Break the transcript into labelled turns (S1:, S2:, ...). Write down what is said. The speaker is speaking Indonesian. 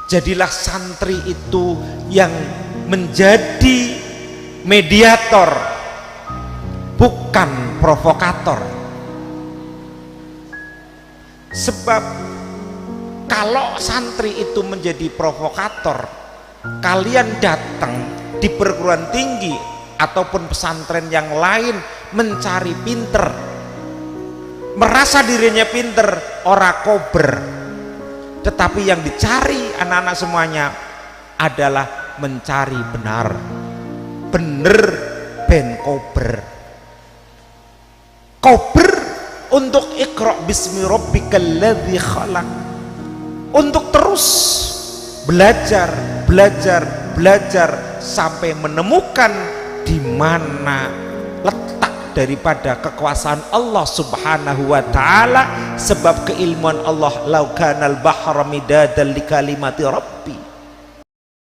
S1: Jadilah santri itu yang menjadi mediator, bukan provokator. Sebab kalau santri itu menjadi provokator, kalian datang di perguruan tinggi ataupun pesantren yang lain mencari pinter, merasa dirinya pinter, ora kober. Tetapi yang dicari anak-anak semuanya adalah mencari benar, bener ben kober. Kober untuk iqra bismi rabbikal ladzi khalaq, untuk terus belajar sampai menemukan di mana letak daripada kekuasaan Allah Subhanahu wa taala. Sebab keilmuan Allah, laukanal bahra midadan li kalimati rabbi,